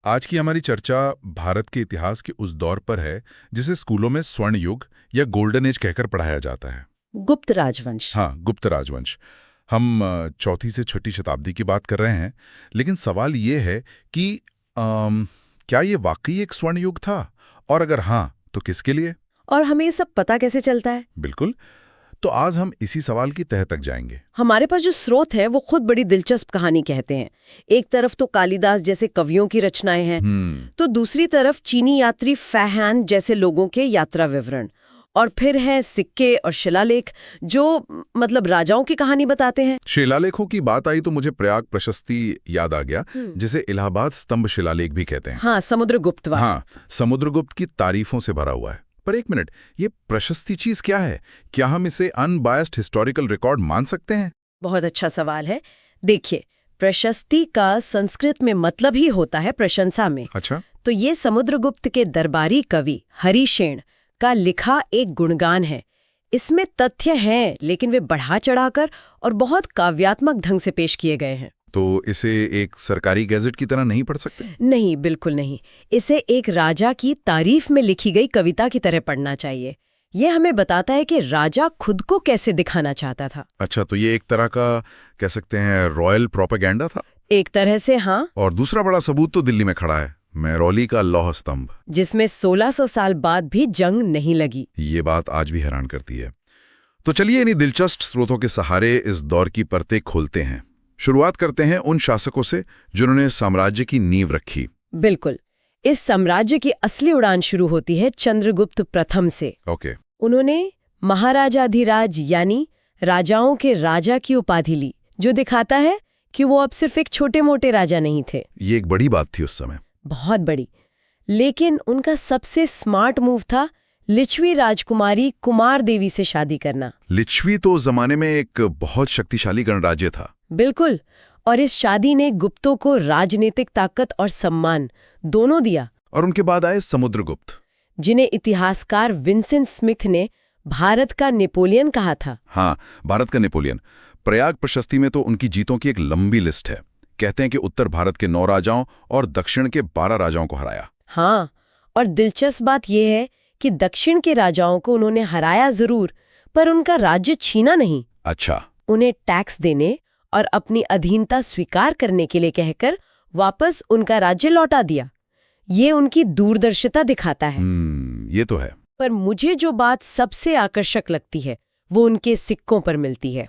आज की हमारी चर्चा भारत के इतिहास के उस दौर पर है जिसे स्कूलों में स्वर्ण युग या गोल्डन एज कहकर पढ़ाया जाता है। गुप्त राजवंश। हाँ, गुप्त राजवंश। हम चौथी से छठी शताब्दी की बात कर रहे हैं, लेकिन सवाल ये है कि क्या ये वाकई एक स्वर्ण युग था, और अगर हाँ तो किसके लिए? और हमें ये सब पता कैसे चलता है? बिल्कुल, तो आज हम इसी सवाल की तह तक जाएंगे। हमारे पास जो स्रोत है वो खुद बड़ी दिलचस्प कहानी कहते हैं। एक तरफ तो कालिदास जैसे कवियों की रचनाएं हैं, तो दूसरी तरफ चीनी यात्री फैहान जैसे लोगों के यात्रा विवरण, और फिर है सिक्के और शिलालेख जो मतलब राजाओं की कहानी बताते हैं। शिलालेखों की बात आई तो मुझे प्रयाग प्रशस्ति याद आ गया, जिसे इलाहाबाद स्तंभ शिलालेख भी कहते हैं। हाँ, समुद्रगुप्त। हाँ, समुद्रगुप्त की तारीफों से भरा हुआ है। पर एक मिनट, ये प्रशस्ति चीज क्या है? क्या हम इसे अनबायस्ड हिस्टोरिकल रिकॉर्ड मान सकते हैं? बहुत अच्छा सवाल है। देखिए, प्रशस्ति का संस्कृत में मतलब ही होता है प्रशंसा में। अच्छा, तो ये समुद्रगुप्त के दरबारी कवि हरिशेन का लिखा एक गुणगान है। इसमें तथ्य हैं, लेकिन वे बढ़ा चढ़ाकर और बहुत काव्यात्मक ढंग से पेश किए गए हैं। तो इसे एक सरकारी गैजेट की तरह नहीं पढ़ सकते? नहीं, बिल्कुल नहीं। इसे एक राजा की तारीफ में लिखी गई कविता की तरह पढ़ना चाहिए। ये हमें बताता है कि राजा खुद को कैसे दिखाना चाहता था। अच्छा, तो ये एक तरह का कह सकते हैं रॉयल प्रोपेगेंडा था? एक तरह से, हाँ। और दूसरा बड़ा सबूत तो दिल्ली में खड़ा है, मेहरौली का लौह स्तंभ, जिसमें 1600 साल बाद भी जंग नहीं लगी। ये बात आज भी हैरान करती है। तो चलिए इन्हीं दिलचस्प स्रोतों के सहारे इस दौर की परतें खोलते हैं। शुरुआत करते हैं उन शासकों से जिन्होंने साम्राज्य की नींव रखी। बिल्कुल। इस साम्राज्य की असली उड़ान शुरू होती है चंद्रगुप्त प्रथम से। ओके। उन्होंने महाराजाधिराज यानी राजाओं के राजा की उपाधि ली, जो दिखाता है कि वो अब सिर्फ एक छोटे मोटे राजा नहीं थे। ये एक बड़ी बात थी उस समय। बहुत बड़ी। लेकिन उनका सबसे स्मार्ट मूव था लिच्छवी राजकुमारी कुमार देवी से शादी करना। लिच्छवी तो उस जमाने में एक बहुत शक्तिशाली गणराज्य था। बिल्कुल। और इस शादी ने गुप्तों को राजनीतिक ताकत और सम्मान दोनों दिया। और उनके बाद आए समुद्रगुप्त, जिन्हें इतिहासकार विंसेंट स्मिथ ने भारत का नेपोलियन कहा था। हाँ, भारत का नेपोलियन। प्रयाग प्रशस्ति में तो उनकी जीतों की एक लंबी लिस्ट है। कहते हैं कि उत्तर भारत के 9 राजाओं और दक्षिण के 12 राजाओं को हराया। हाँ, और दिलचस्प बात यह है कि दक्षिण के राजाओं को उन्होंने हराया जरूर, पर उनका राज्य छीना नहीं। अच्छा। उन्हें टैक्स देने और अपनी अधीनता स्वीकार करने के लिए कहकर वापस उनका राज्य लौटा दिया। ये उनकी दूरदर्शिता दिखाता है। ये तो है। पर मुझे जो बात सबसे आकर्षक लगती है वो उनके सिक्कों पर मिलती है।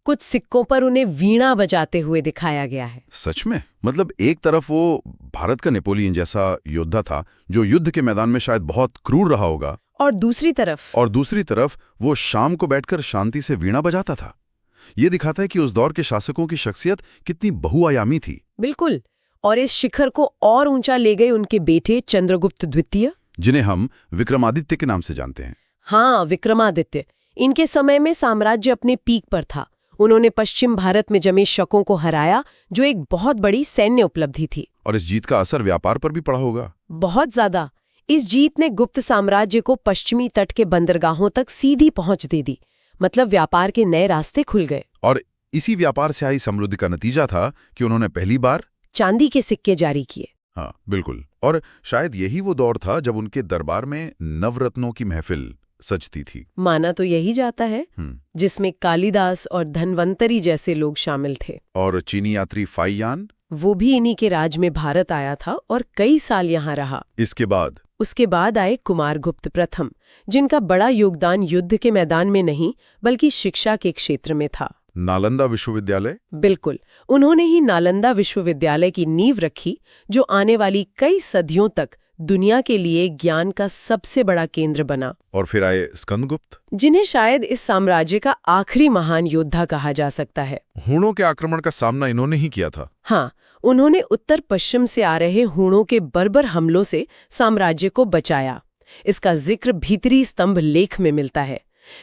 कुछ सिक्कों पर उन्हें वीणा बजाते हुए दिखाया गया है। सच में? मतलब एक तरफ वो भारत का नेपोलियन जैसा योद्धा था जो युद्ध के मैदान में शायद बहुत क्रूर रहा होगा, और दूसरी तरफ वो शाम को बैठकर शांति से वीणा बजाता था। ये दिखाता है कि उस दौर के शासकों की शख्सियत कितनी बहुआयामी थी। बिल्कुल। और इस शिखर को और ऊंचा ले गए उनके बेटे चंद्रगुप्त द्वितीय, जिन्हें हम विक्रमादित्य के नाम से जानते हैं। हाँ, विक्रमादित्य। इनके समय में साम्राज्य अपने पीक पर था। उन्होंने पश्चिम भारत में जमे शकों को हराया, जो एक बहुत बड़ी सैन्य उपलब्धि थी। और इस जीत का असर व्यापार पर भी पड़ा होगा। बहुत ज्यादा। इस जीत ने गुप्त साम्राज्य को पश्चिमी तट के बंदरगाहों तक सीधी पहुंच दे दी। मतलब व्यापार के नए रास्ते खुल गए। और इसी व्यापार से आई समृद्धि का नतीजा था कि उन्होंने पहली बार चांदी के सिक्के जारी किए। हाँ, बिल्कुल। और शायद यही वो दौर था जब उनके दरबार में नवरत्नों की महफिल सजती थी। माना तो यही जाता है, जिसमें कालिदास और धन्वंतरी जैसे लोग शामिल थे। और चीनी यात्री फाइयान, वो भी इन्हीं के राज में भारत आया था और कई साल यहाँ रहा। उसके बाद आए कुमारगुप्त प्रथम, जिनका बड़ा योगदान युद्ध के मैदान में नहीं बल्कि शिक्षा के क्षेत्र में था। नालंदा विश्वविद्यालय। बिल्कुल। उन्होंने ही नालंदा विश्वविद्यालय की नींव रखी, जो आने वाली कई सदियों तक दुनिया के लिए ज्ञान का सबसे बड़ा केंद्र बना। और फिर आए स्कंदगुप्त, जिन्हें शायद इस साम्राज्य का आखिरी महान योद्धा कहा जा सकता है। हूणों के आक्रमण का सामना इन्होंने ही किया था। हाँ, उन्होंने उत्तर पश्चिम से आ रहे हूणों के बर्बर हमलों से साम्राज्य को बचाया। इसका जिक्र भीतरी स्तंभ लेख में मिलता है।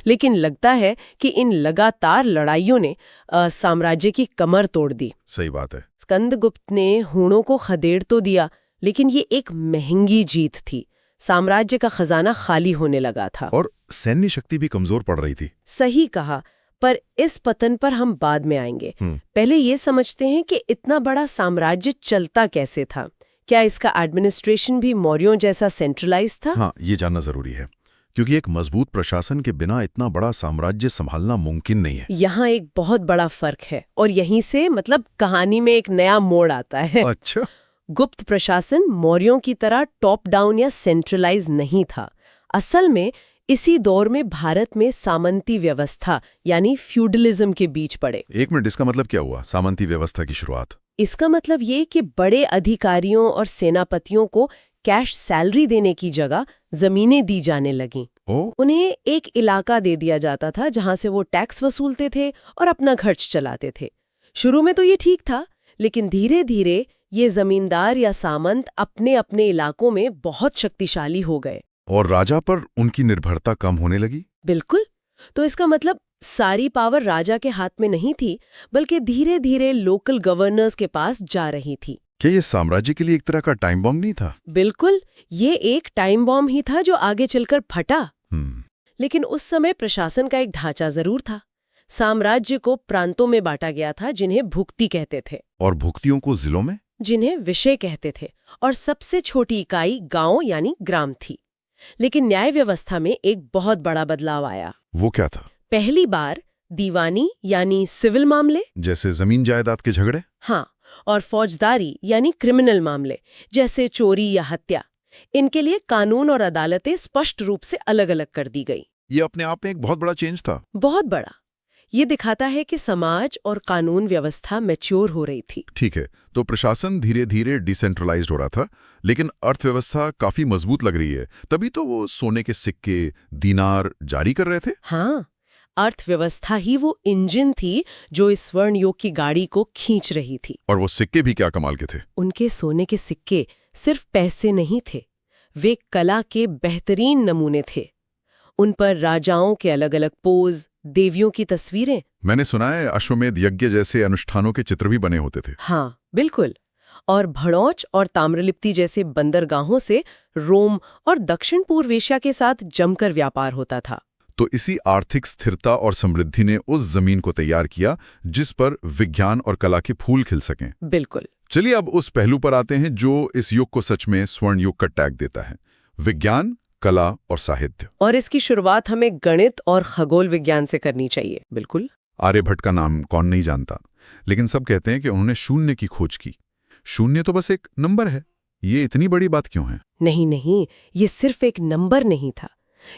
लेकिन लगता है कि इन लगातार लड़ाइयों ने साम्राज्य की कमर तोड़ दी। सही बात है। स्कंदगुप्त ने हूणों को खदेड़ तो दिया, लेकिन ये एक महंगी जीत थी। साम्राज्य का खजाना खाली होने लगा था और सैन्य शक्ति भी कमजोर पड़ रही थी। सही कहा। पर इस पतन पर हम बाद में आएंगे। पहले ये समझते हैं कि इतना बड़ा साम्राज्य चलता कैसे था। क्या इसका एडमिनिस्ट्रेशन भी मौर्यों जैसा सेंट्रलाइज था? हाँ, ये जानना जरूरी है, क्योंकि एक मजबूत प्रशासन के बिना इतना बड़ा साम्राज्य संभालना मुमकिन नहीं है। यहाँ एक बहुत बड़ा फर्क है और यहीं से कहानी में एक नया मोड़ आता है। अच्छा। गुप्त प्रशासन मौर्यों की तरह टॉप डाउन या सेंट्रलाइज नहीं था। असल में इसी दौर में भारत में सामंती व्यवस्था यानी फ्यूडलिज्म के बीच पड़े। एक मिनट, इसका मतलब क्या हुआ, सामंती व्यवस्था की शुरुआत? इसका मतलब ये कि बड़े अधिकारियों और सेनापतियों को कैश सैलरी देने की जगह जमीनें दी जाने लगीं। उन्हें एक इलाका दे दिया जाता था जहां से वो टैक्स वसूलते थे और अपना खर्च चलाते थे। शुरू में तो ये ठीक था, लेकिन धीरे धीरे ये जमींदार या सामंत अपने अपने इलाकों में बहुत शक्तिशाली हो गए और राजा पर उनकी निर्भरता कम होने लगी। बिल्कुल। तो इसका मतलब सारी पावर राजा के हाथ में नहीं थी, बल्कि धीरे धीरे लोकल गवर्नर्स के पास जा रही थी। क्या ये साम्राज्य के लिए एक तरह का टाइम बॉम्ब नहीं था? बिल्कुल, ये एक टाइम बॉम्ब ही था जो आगे चलकर फटा। लेकिन उस समय प्रशासन का एक ढांचा जरूर था। साम्राज्य को प्रांतों में बांटा गया था जिन्हें भुक्ति कहते थे, और भुक्तियों को जिलों में, जिन्हें विषय कहते थे, और सबसे छोटी इकाई गांव यानी ग्राम थी। लेकिन न्याय व्यवस्था में एक बहुत बड़ा बदलाव आया। वो क्या था? पहली बार दीवानी यानी सिविल मामले, जैसे जमीन जायदाद के झगड़े, हाँ, और फौजदारी यानी क्रिमिनल मामले जैसे चोरी या हत्या, इनके लिए कानून और अदालतें स्पष्ट रूप से अलग अलग कर दी गई। ये अपने आप में एक बहुत बड़ा चेंज था। बहुत बड़ा। ये दिखाता है कि समाज और कानून व्यवस्था मैच्योर हो रही थी। ठीक है, तो प्रशासन धीरे धीरे डिसेंट्रलाइज्ड हो रहा था, लेकिन अर्थव्यवस्था काफी मजबूत लग रही है। तभी तो वो सोने के सिक्के, दीनार जारी कर रहे थे। हाँ, अर्थव्यवस्था ही वो इंजन थी जो इस स्वर्ण युग की गाड़ी को खींच रही थी। और वो सिक्के भी क्या कमाल के थे। उनके सोने के सिक्के सिर्फ पैसे नहीं थे, वे कला के बेहतरीन नमूने थे। उन पर राजाओं के अलग अलग पोज, देवियों की तस्वीरें। मैंने सुना है अश्वमेध यज्ञ जैसे अनुष्ठानों के चित्र भी बने होते थे। हाँ, बिल्कुल। और भड़ौच और ताम्रलिप्ति जैसे बंदरगाहों से रोम और दक्षिण पूर्व एशिया के साथ जमकर व्यापार होता था। तो इसी आर्थिक स्थिरता और समृद्धि ने उस जमीन को तैयार किया जिस पर विज्ञान और कला के फूल खिल सकें। बिल्कुल। चलिए अब उस पहलू पर आते हैं जो इस युग को सच में स्वर्ण युग का टैग देता है, विज्ञान, कला और साहित्य। और इसकी शुरुआत हमें गणित और खगोल विज्ञान से करनी चाहिए। बिल्कुल। आर्यभट्ट का नाम कौन नहीं जानता, लेकिन सब कहते हैं कि उन्होंने शून्य की खोज की। शून्य तो बस एक नंबर है, ये इतनी बड़ी बात क्यों है? नहीं नहीं, ये सिर्फ एक नंबर नहीं था।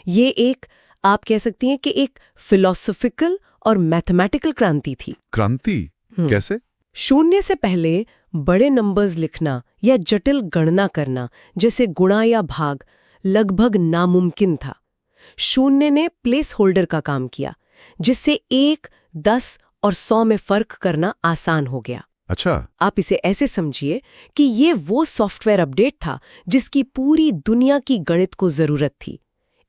ये एक, आप कह सकती हैं कि एक फिलॉसफिकल और मैथमेटिकल क्रांति थी। क्रांति कैसे? शून्य से पहले बड़े नंबर्स लिखना या जटिल गणना करना जैसे गुणा या भाग लगभग नामुमकिन था। शून्य ने प्लेस होल्डर का काम किया, जिससे 1, 10 और 100 में फर्क करना आसान हो गया। अच्छा। आप इसे ऐसे समझिए कि ये वो सॉफ्टवेयर अपडेट था जिसकी पूरी दुनिया की गणित को जरूरत थी।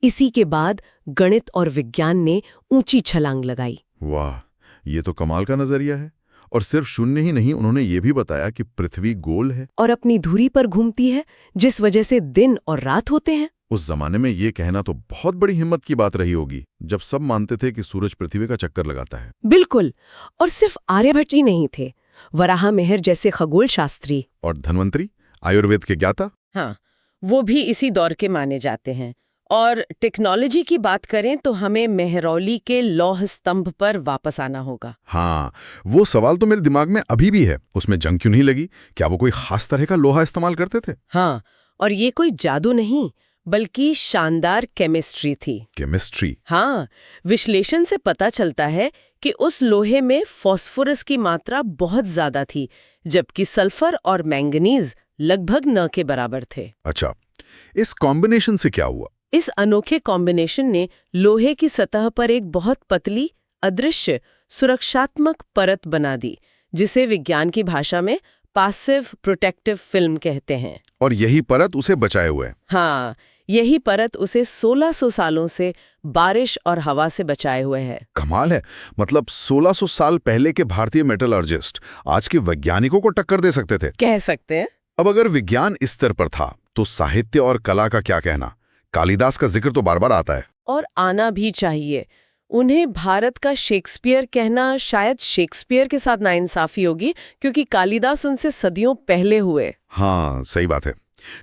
इसी के बाद गणित और विज्ञान ने ऊंची छलांग लगाई। वाह, ये तो कमाल का नजरिया है। और सिर्फ शून्य ही नहीं, उन्होंने ये भी बताया कि पृथ्वी गोल है और अपनी धुरी पर घूमती है, जिस वजह से दिन और रात होते हैं। उस जमाने में ये कहना तो बहुत बड़ी हिम्मत की बात रही होगी, जब सब मानते थे कि सूरज पृथ्वी का चक्कर लगाता है। बिल्कुल। और सिर्फ आर्यभट्ट ही नहीं थे, वराह मिहिर जैसे खगोल शास्त्री और धन्वंतरी, आयुर्वेद के ज्ञाता, हाँ, वो भी इसी दौर के माने जाते हैं। और टेक्नोलॉजी की बात करें तो हमें मेहरौली के लौह स्तंभ पर वापस आना होगा। हाँ, वो सवाल तो मेरे दिमाग में अभी भी है, उसमें जंग क्यों नहीं लगी? क्या वो कोई खास तरह का लोहा इस्तेमाल करते थे? हाँ, और ये कोई जादू नहीं, बल्कि शानदार केमिस्ट्री थी। केमिस्ट्री? हाँ, विश्लेषण से पता चलता है कि उस लोहे में फास्फोरस की मात्रा बहुत ज्यादा थी, जबकि सल्फर और मैंगनीज लगभग न के बराबर थे। अच्छा, इस कॉम्बिनेशन से क्या हुआ? इस अनोखे कॉम्बिनेशन ने लोहे की सतह पर एक बहुत पतली, अदृश्य, सुरक्षात्मक परत बना दी, जिसे विज्ञान की भाषा में पासिव प्रोटेक्टिव फिल्म कहते हैं। और यही परत उसे बचाए हुए है। हाँ, यही परत उसे 1600 सालों से बारिश और हवा से बचाए हुए है। कमाल है, मतलब 1600 साल पहले के भारतीय मेटलर्जिस्ट आज के वैज्ञानिकों को टक्कर दे सकते थे। कह सकते हैं। अब अगर विज्ञान इस स्तर पर था, तो साहित्य और कला का क्या कहना? कालिदास का जिक्र तो बार बार आता है। और आना भी चाहिए। उन्हें भारत का शेक्सपियर कहना शायद शेक्सपियर के साथ नाइंसाफी होगी, क्योंकि कालिदास उनसे सदियों पहले हुए। हाँ, सही बात है।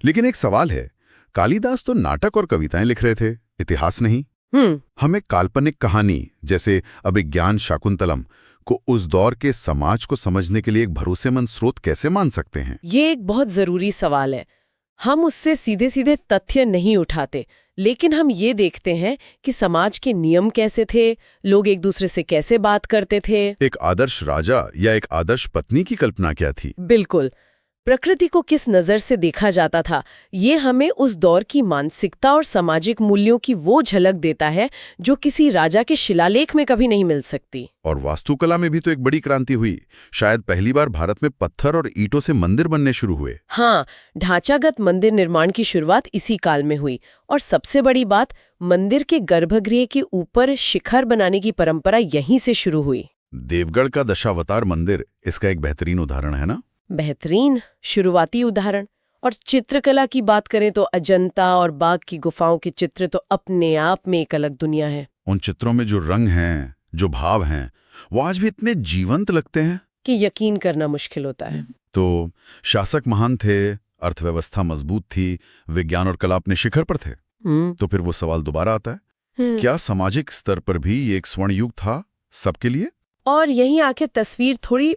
लेकिन एक सवाल है, कालिदास तो नाटक और कविताएं लिख रहे थे, इतिहास नहीं। हम एक काल्पनिक कहानी जैसे अभिज्ञान शाकुंतलम को उस दौर के समाज को समझने के लिए एक भरोसेमंद स्रोत कैसे मान सकते हैं? ये एक बहुत जरूरी सवाल है। हम उससे सीधे सीधे तथ्य नहीं उठाते, लेकिन हम ये देखते हैं कि समाज के नियम कैसे थे, लोग एक दूसरे से कैसे बात करते थे। एक आदर्श राजा या एक आदर्श पत्नी की कल्पना क्या थी? बिल्कुल, प्रकृति को किस नज़र से देखा जाता था, ये हमें उस दौर की मानसिकता और सामाजिक मूल्यों की वो झलक देता है जो किसी राजा के शिलालेख में कभी नहीं मिल सकती। और वास्तुकला में भी तो एक बड़ी क्रांति हुई। शायद पहली बार भारत में पत्थर और ईंटों से मंदिर बनने शुरू हुए। हाँ, ढांचागत मंदिर निर्माण की शुरुआत इसी काल में हुई। और सबसे बड़ी बात, मंदिर के गर्भगृह के ऊपर शिखर बनाने की परंपरा यहीं से शुरू हुई। देवगढ़ का दशावतार मंदिर इसका एक बेहतरीन उदाहरण है ना? बेहतरीन शुरुआती उदाहरण। और चित्रकला की बात करें तो अजंता और बाघ की गुफाओं के चित्र तो अपने आप में एक अलग दुनिया है। उन चित्रों में जो रंग हैं, जो भाव हैं, वो आज भी इतने जीवंत लगते हैं कि यकीन करना मुश्किल होता है। तो शासक महान थे, अर्थव्यवस्था मजबूत थी, विज्ञान और कला अपने शिखर पर थे। तो फिर वो सवाल दोबारा आता है, क्या सामाजिक स्तर पर भी ये एक स्वर्ण युग था सबके लिए? और यहीं आखिर तस्वीर थोड़ी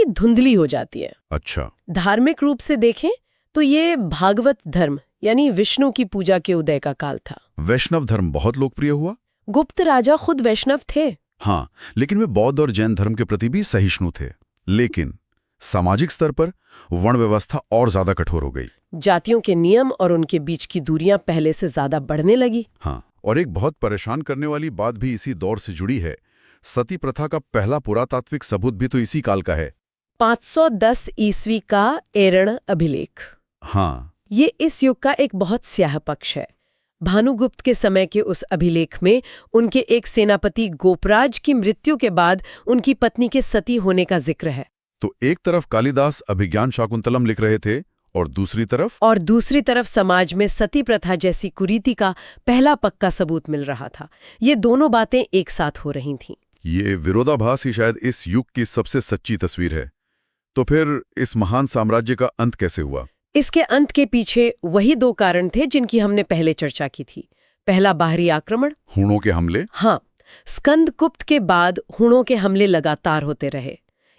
धुंधली हो जाती है। अच्छा। धार्मिक रूप से देखें तो ये भागवत धर्म यानी विष्णु की पूजा के उदय का काल था। वैष्णव धर्म बहुत लोकप्रिय हुआ। गुप्त राजा खुद वैष्णव थे। हाँ, लेकिन वे बौद्ध और जैन धर्म के प्रति भी सहिष्णु थे। लेकिन सामाजिक स्तर पर वर्ण व्यवस्था और ज्यादा कठोर हो गई। जातियों के नियम और उनके बीच की दूरियां पहले से ज्यादा बढ़ने लगी। हाँ, और एक बहुत परेशान करने वाली बात भी इसी दौर से जुड़ी है। सती प्रथा का पहला पुरातात्विक सबूत भी तो इसी काल का है। 510 ईस्वी का एरण अभिलेख। हाँ, ये इस युग का एक बहुत स्याह पक्ष है। भानुगुप्त के समय के उस अभिलेख में उनके एक सेनापति गोपराज की मृत्यु के बाद उनकी पत्नी के सती होने का जिक्र है। तो एक तरफ कालिदास अभिज्ञान शाकुंतलम लिख रहे थे और दूसरी तरफ समाज में सती प्रथा जैसी कुरीति का पहला पक्का सबूत मिल रहा था। ये दोनों बातें एक साथ हो रही थीं। ये विरोधाभास ही शायद इस युग की सबसे सच्ची तस्वीर है। तो फिर इस महान साम्राज्य का अंत कैसे हुआ? इसके अंत के पीछे वही दो कारण थे जिनकी हमने पहले चर्चा की थी। पहला, बाहरी आक्रमण, हुणों के हमले। हाँ, स्कंदगुप्त के बाद हुणों के हमले लगातार होते रहे।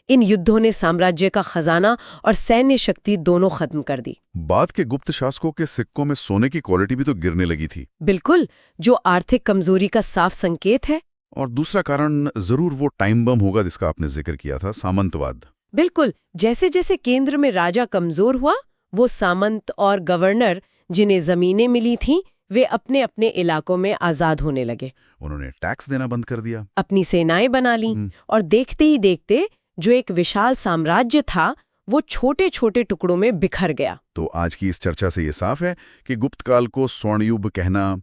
इन युद्धों ने साम्राज्य का खजाना और सैन्य शक्ति दोनों खत्म कर दी। बाद के गुप्त शासकों के सिक्कों में सोने की क्वालिटी भी तो गिरने लगी थी। बिल्कुल, जो आर्थिक कमजोरी का साफ संकेत है। और दूसरा कारण जरूर वो टाइम बम होगा जिसका आपने जिक्र किया था, सामंतवाद। बिल्कुल, जैसे जैसे केंद्र में राजा कमजोर हुआ, वो सामंत और गवर्नर जिन्हें जमीनें मिली थीं, वे अपने अपने इलाकों में आजाद होने लगे। उन्होंने टैक्स देना बंद कर दिया, अपनी सेनाएं बना लीं, और देखते ही देखते जो एक विशाल साम्राज्य था वो छोटे छोटे टुकड़ों में बिखर गया। तो आज की इस चर्चा से ये साफ है कि गुप्त काल को स्वर्ण युग कहना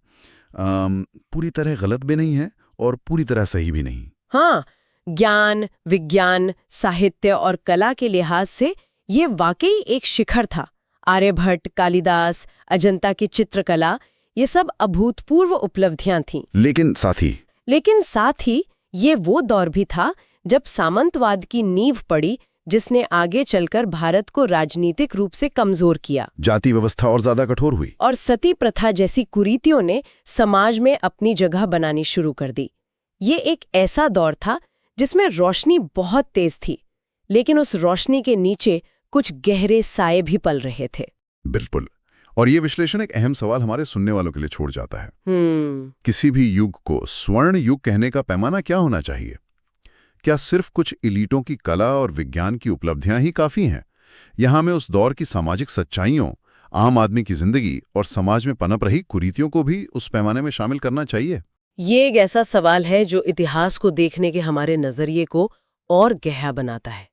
पूरी तरह गलत भी नहीं है और पूरी तरह सही भी नहीं। हाँ, ज्ञान, विज्ञान, साहित्य और कला के लिहाज से ये वाकई एक शिखर था। आर्यभट्ट, कालिदास, अजंता की चित्रकला, ये सब अभूतपूर्व उपलब्धियां थीं। लेकिन साथ ही ये वो दौर भी था जब सामंतवाद की नींव पड़ी, जिसने आगे चलकर भारत को राजनीतिक रूप से कमजोर किया। जाति व्यवस्था और ज्यादा कठोर हुई और सती प्रथा जैसी कुरीतियों ने समाज में अपनी जगह बनानी शुरू कर दी। ये एक ऐसा दौर था जिसमें रोशनी बहुत तेज थी, लेकिन उस रोशनी के नीचे कुछ गहरे साए भी पल रहे थे। बिल्कुल। और ये विश्लेषण एक अहम सवाल हमारे सुनने वालों के लिए छोड़ जाता है। किसी भी युग को स्वर्ण युग कहने का पैमाना क्या होना चाहिए? क्या सिर्फ कुछ इलीटों की कला और विज्ञान की उपलब्धियां ही काफी हैं? यहाँ में उस दौर की सामाजिक सच्चाइयों, आम आदमी की जिंदगी और समाज में पनप रही कुरीतियों को भी उस पैमाने में शामिल करना चाहिए? ये एक ऐसा सवाल है जो इतिहास को देखने के हमारे नजरिए को और गहरा बनाता है।